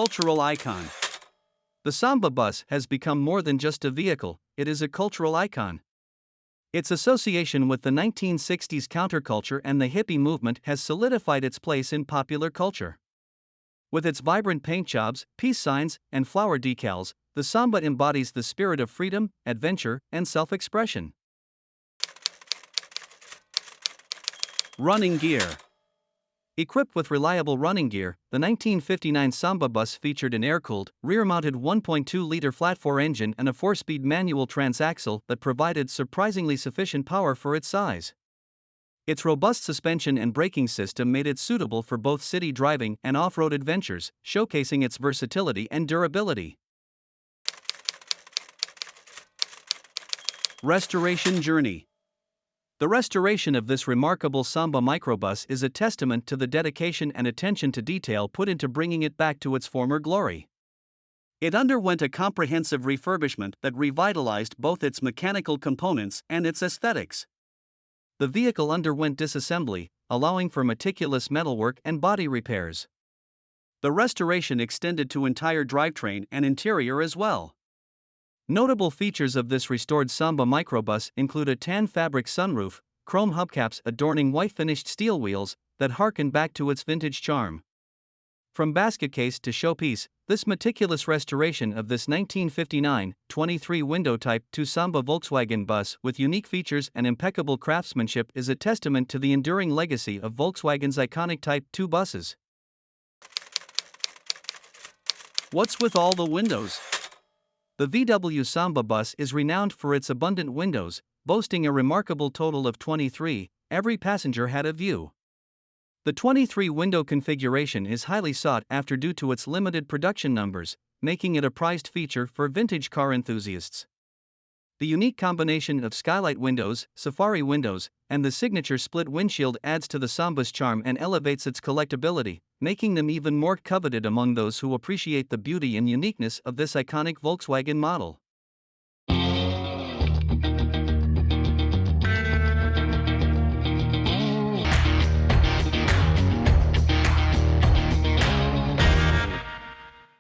cultural icon. The Samba bus has become more than just a vehicle, it is a cultural icon. Its association with the 1960s counterculture and the hippie movement has solidified its place in popular culture. With its vibrant paint jobs, peace signs, and flower decals, the Samba embodies the spirit of freedom, adventure, and self-expression. Running gear. Equipped with reliable running gear, the 1959 Samba bus featured an air-cooled, rear-mounted 1.2-liter flat-4 engine and a 4-speed manual transaxle that provided surprisingly sufficient power for its size. Its robust suspension and braking system made it suitable for both city driving and off-road adventures, showcasing its versatility and durability. Restoration journey. The restoration of this remarkable Samba Microbus is a testament to the dedication and attention to detail put into bringing it back to its former glory. It underwent a comprehensive refurbishment that revitalized both its mechanical components and its aesthetics. The vehicle underwent disassembly, allowing for meticulous metalwork and body repairs. The restoration extended to entire drivetrain and interior as well. Notable features of this restored Samba Microbus include a tan fabric sunroof, chrome hubcaps adorning white-finished steel wheels that harken back to its vintage charm. From basket case to showpiece, this meticulous restoration of this 1959 23-window Type 2 Samba Volkswagen bus with unique features and impeccable craftsmanship is a testament to the enduring legacy of Volkswagen's iconic Type 2 buses. What's with all the windows? The VW Samba bus is renowned for its abundant windows, boasting a remarkable total of 23. Every passenger had a view. The 23-window configuration is highly sought after due to its limited production numbers, making it a prized feature for vintage car enthusiasts. The unique combination of skylight windows, safari windows, and the signature split windshield adds to the Samba's charm and elevates its collectability, making them even more coveted among those who appreciate the beauty and uniqueness of this iconic Volkswagen model.